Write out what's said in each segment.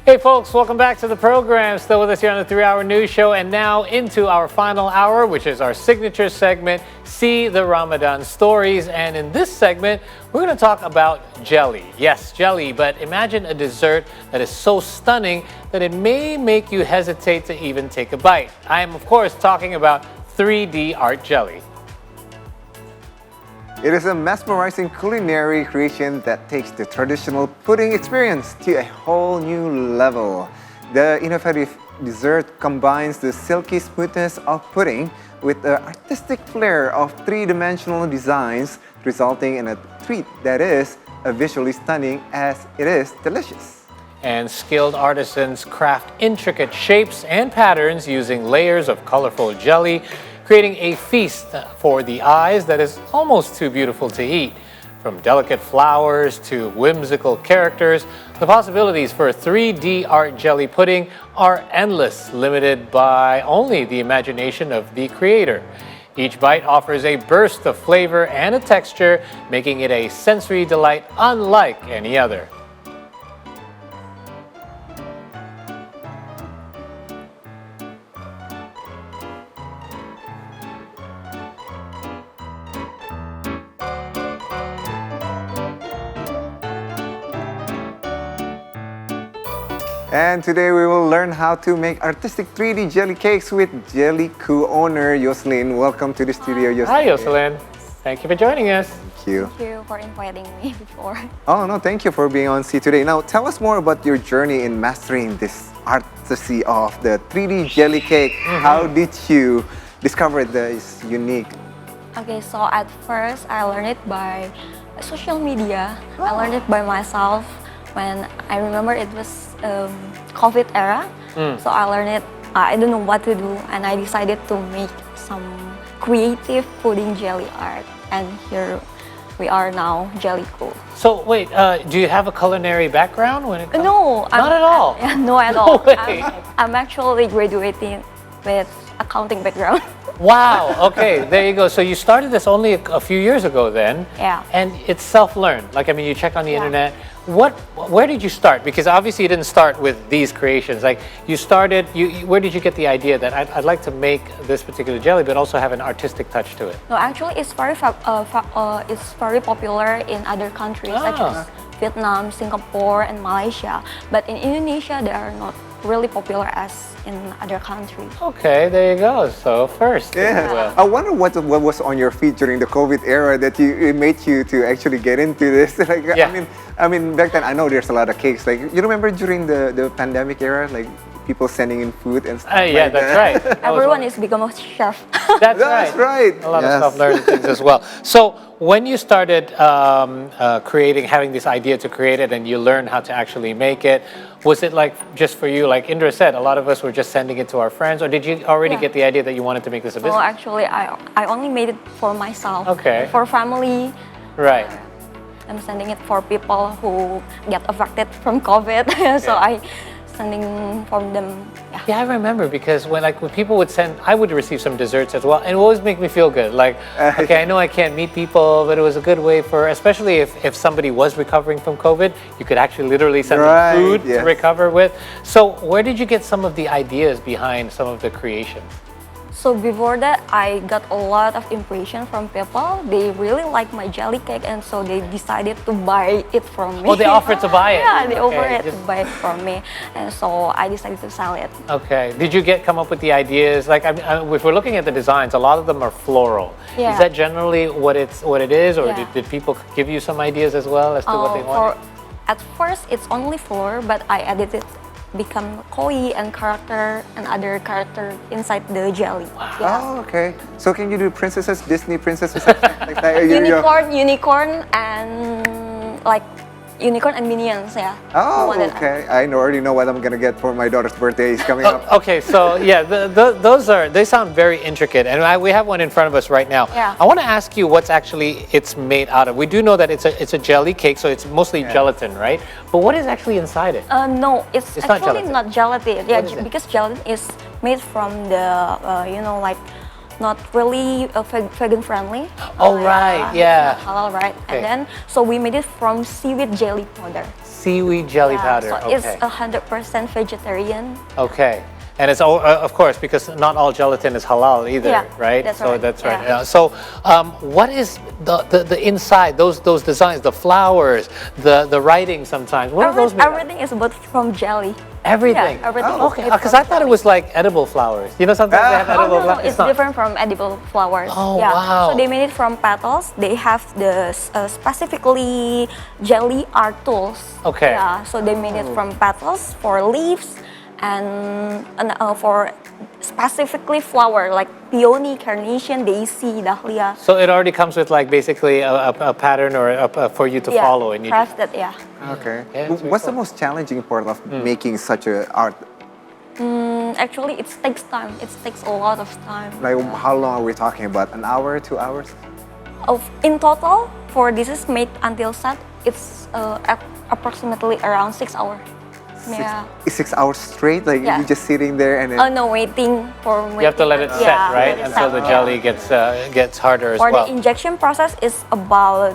Hey folks, welcome back to the program. Still with us here on the 3-Hour News Show, and now into our final hour, which is our signature segment, See the Ramadan Stories. And in this segment, we're going to talk about jelly. Yes, jelly, but imagine a dessert that is so stunning that it may make you hesitate to even take a bite. I am, of course, talking about 3D art jelly. It is a mesmerizing culinary creation that takes the traditional pudding experience to a whole new level. The innovative dessert combines the silky smoothness of pudding with the artistic flair of three-dimensional designs, resulting in a treat that is as visually stunning as it is delicious. And skilled artisans craft intricate shapes and patterns using layers of colorful jelly, creating a feast for the eyes that is almost too beautiful to eat. From delicate flowers to whimsical characters, the possibilities for 3D art jelly pudding are endless, limited by only the imagination of the creator. Each bite offers a burst of flavor and a texture, making it a sensory delight unlike any other. And today we will learn how to make artistic 3D jelly cakes with Jelly co-owner Yoselin. Welcome to the studio, Yoselin. Hi, Yoselin. Thank you for joining us. Thank you. Thank you for inviting me before. Oh, no, thank you for being on C today. Now, tell us more about your journey in mastering this artistry of the 3D jelly cake. How did you discover this unique? Okay, so at first I learned it by social media. I learned it by myself when I remember it was COVID era. So I learned it, I don't know what to do, and I decided to make some creative pudding jelly art. And here we are now, Jelly Co. So wait, do you have a culinary background when it comes? No, Not at all. No, at all. way. I'm actually graduating with accounting background. Wow, okay, there you go. So you started this only a few years ago then. Yeah. And it's self-learned. Like, I mean, you check on the Yeah. internet. Where did you start? Because obviously you didn't start with these creations. Like, you started, where did you get the idea that I'd like to make this particular jelly, but also have an artistic touch to it? No, actually, it's very popular in other countries such as Vietnam, Singapore, and Malaysia. But in Indonesia, they are not really popular as in other countries. Okay, there you go. So first, if you will. I wonder what was on your feet during the COVID era that it made you to actually get into this. Like, Yeah. I mean, back then I know there's a lot of cakes. Like, you remember during the pandemic era, like people sending in food and stuff. Yeah, like that's that. right. That was Everyone one- is become a chef. That's That's right. right. A lot Yes. of self-learned things as well. So when you started having this idea to create it, and you learned how to actually make it, was it like just for you? Like Indra said, a lot of us were just sending it to our friends, or did you already Yeah. get the idea that you wanted to make this a Well, business? actually, I only made it for myself. Okay. For family. Right. I'm sending it for people who get affected from COVID. So Yeah. I sending from them. Yeah. Yeah, I remember because when people would send, I would receive some desserts as well, and it always make me feel good. Like, okay, I know I can't meet people, but it was a good way for, especially if somebody was recovering from COVID, you could actually literally send Right, them food yes. to recover with. So where did you get some of the ideas behind some of the creations? So before that, I got a lot of impression from people. They really like my jelly cake, and so they decided to buy it from me. Oh, they offered to buy it? Yeah, they Okay, offered it just- to buy it from me, and so I decided to sell it. Okay. Did you come up with the ideas? Like, if we're looking at the designs, a lot of them are floral. Yeah. Is that generally what it is, or Yeah. did people give you some ideas as well as to what they wanted? At first, it's only floor, but I edited become koi and character and other character inside the jelly. Yeah. Oh, okay. So can you do princesses, Disney princesses, like that? Unicorn and like unicorn and minions, yeah. Oh, One that okay. I already know what I'm gonna get for my daughter's birthday. Is coming up. Okay, so yeah, they sound very intricate, and we have one in front of us right now. Yeah. I want to ask you what's actually it's made out of. We do know that it's a jelly cake, so it's mostly gelatin, right? But what is actually inside it? No, it's not actually gelatin. not gelatin. Yeah, What is it? because gelatin is made from the like not really vegan friendly. Oh, right, yeah. It's not halal, right? Okay. And then so we made it from seaweed jelly powder. Seaweed jelly Yeah, powder. So Okay. it's 100% vegetarian. Okay. And it's all, of course, because not all gelatin is halal either, Yeah, right? that's so right, that's right. yeah. So, what is the inside? Those designs, the flowers, the writing. Sometimes. What are those made of? Everything is but from jelly. Everything. Yeah, everything. Oh, is okay. made Because from I thought it jelly. was like edible flowers. You know, sometimes they have Oh, edible no, flowers. it's not. different from edible flowers. Oh, yeah. wow. So they made it from petals. They have the specifically jelly art tools. Okay. Yeah. So they made it from petals for leaves and for specifically flower like peony, carnation, daisy, dahlia. So it already comes with like basically a pattern or for you to Yeah, follow, and you. crafted. Yeah. Okay. Yeah, it's very What's the cool. most challenging part of making such a art? Actually, it takes time. It takes a lot of time. Like, how long are we talking about? An hour, 2 hours? In total, for this is made until set, it's approximately around 6 hours. Yeah. 6 hours straight? Like, Yeah. you're just sitting there and then... Oh no, waiting for. You have to let it set, Yeah, right? let it Until set, the yeah. jelly gets harder as For well. the injection process is about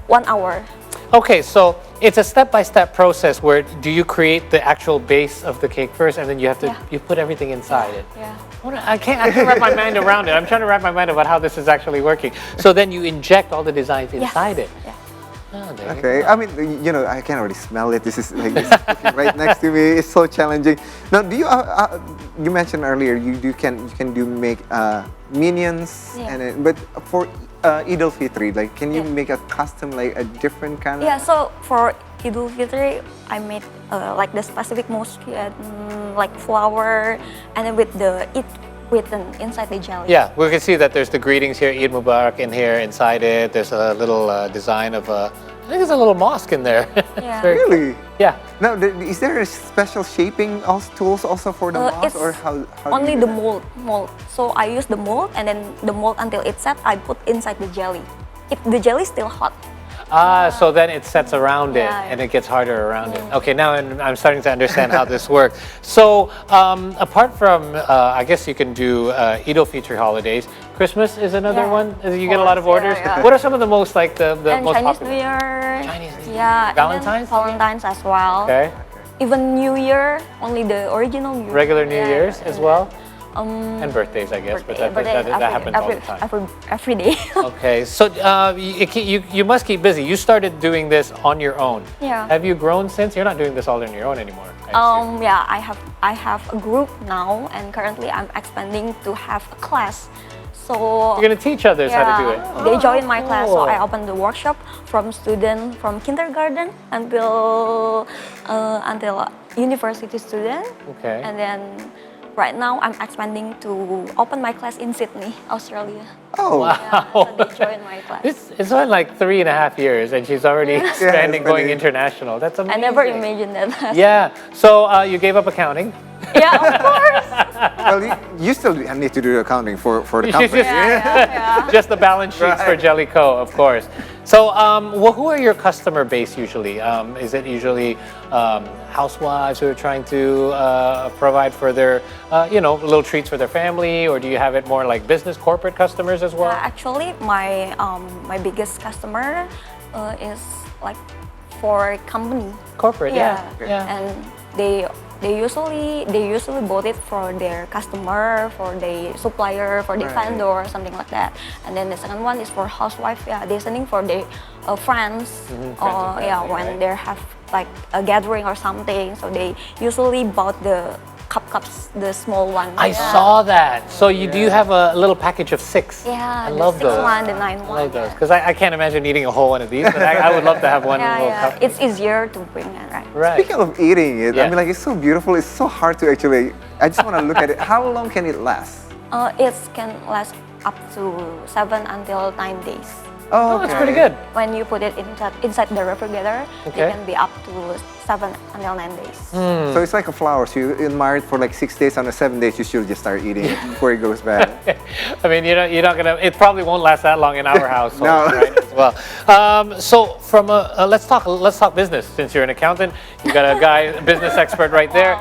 1 hour. Okay, so it's a step-by-step process where do you create the actual base of the cake first, and then you have to Yeah. you put everything inside it. Yeah. I can't wrap my mind around it. I'm trying to wrap my mind about how this is actually working. So then you inject all the designs Yes. inside it. Yeah. Oh, there you Okay, go. I mean, you know, I can already smell it. This is like this is cooking right next to me. It's so challenging. Now, do you? You mentioned earlier you can make minions, Yeah. and but for Eid al-Fitr, like, can you Yeah. make a custom, like a different kind of? Yeah. So for Idul Fitri, I made like the specific mosque and like flower, and then with the it written inside the jelly. Yeah, we can see that there's the greetings here, Eid Mubarak in here inside it. There's a little design of I think there's a little mosque in there. It's Yeah. very cool. Really? Yeah. Now, is there a special shaping tools also for the It's mouse, or how do only you do the that? mold. So I use the mold, and then the mold until it's set, I put inside the jelly. The jelly is still hot. So then it sets around it, Yeah. and it gets harder around it. Okay, now I'm starting to understand how this works. So apart from, I guess you can do Eid al-Fitr holidays. Christmas is another Yeah, one. You get a lot of course, orders. yeah. What are some of the most like the And most Chinese popular? New Year. Chinese New Year. Yeah. Valentine's? And then Valentine's as well. Okay. Even New Year, only the original New Year. Regular New Yeah, Year's as well, Um, and birthdays, I guess. birthday- But that birthday happens all the time. Every day. Okay, so you must keep busy. You started doing this on your own. Yeah. Have you grown since? You're not doing this all on your own anymore. I assume. Yeah, I have a group now, and currently I'm expanding to have a class. So You're gonna teach others how to do it. They join my class, so cool. I open the workshop from student from kindergarten until university student. Okay. And then right now I'm expanding to open my class in Sydney, Australia. Oh, Yeah, so they join my class. It's been like 3.5 years, and she's already expanding, going expanding. international. That's I amazing. never imagined that. Yeah. So you gave up accounting. Yeah, of course. well, you still need to do the accounting for the You company. just- Yeah. Just the balance sheets for Right. Jellico, of course. So, who are your customer base usually? Is it usually housewives who are trying to provide for their, little treats for their family, or do you have it more like business, corporate customers as well? Actually, my biggest customer is like for company. Corporate, yeah. And they usually bought it for their customer, for the supplier, for the Right. vendor, something like that. And then the second one is for housewife. Yeah, they're sending for their friends. friends Or and family, when right? they have like a gathering or something. So they usually bought the cups, the small one. I saw that. So do you have a little package of 6? Yeah, I the love 6 those. one, the 9 I one. love those because I can't imagine eating a whole one of these, but I would love to have one little Yeah, cup. it's easier to bring it, right? Right. Speaking of eating it, I Yeah. mean, like, it's so beautiful. It's so hard to actually. I just want to look at it. How long can it last? It can last up to 7 until 9 days. Oh, Oh, that's pretty good. When you put it inside the refrigerator, Okay. it can be up to 7 until 9 days. So it's like a flower. So you admire it for like 6 days. On the 7th day, you should just start eating it before it goes bad. I mean, you're not gonna. It probably won't last that long in our household, No. right? As well. So from let's talk business. Since you're an accountant, you got a guy, a business expert right there.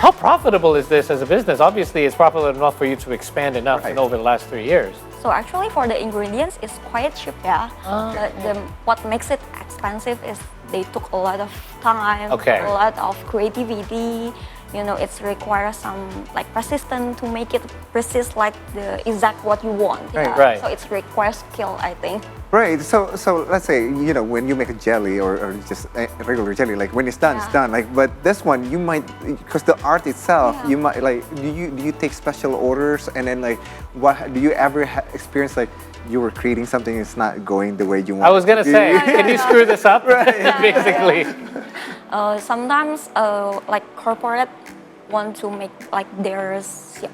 How profitable is this as a business? Obviously, it's profitable enough for you to expand enough in over the last 3 years. So actually for the ingredients, it's quite cheap, yeah. What makes it expensive is they took a lot of time, a lot of creativity. You know, it requires some like persistence to make it precise like the exact what you want. Yeah. Right. So it requires skill, I think. Right. So let's say, you know, when you make a jelly or just a regular jelly, like when it's done, it's done. Like, but this one you might, because the art itself, you might like. Do you take special orders, and then like, what do you ever experience like you were creating something it's not going the way you want? I was gonna say, can you screw this up? Basically. Sometimes like corporate want to make like their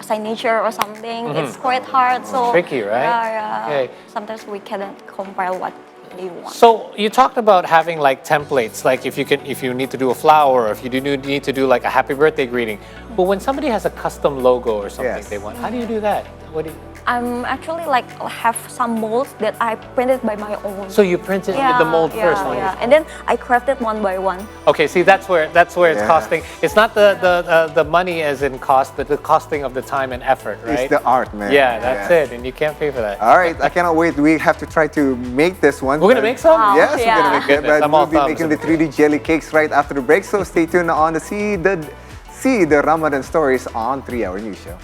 signature or something. It's quite hard. So tricky, right? Yeah. Okay. Sometimes we cannot compile what they want. So you talked about having like templates, like if you need to do a flower, or if you need to do like a happy birthday greeting. But when somebody has a custom logo or something they want, how do you do that? What do you? I'm actually like have some molds that I printed by my own. So you printed with the mold first, and then I crafted one by one. Okay, see that's where it's costing. It's not the money as in cost, but the costing of the time and effort, right? It's the art, man. Yeah, that's it, and you can't pay for that. All right, I cannot wait. We have to try to make this one. We're gonna make some. Yes, we're gonna make it. But I'm we'll all be making the 3D jelly cakes right after the break. So stay tuned on to see the Ramadan stories on 3 Hour News Show.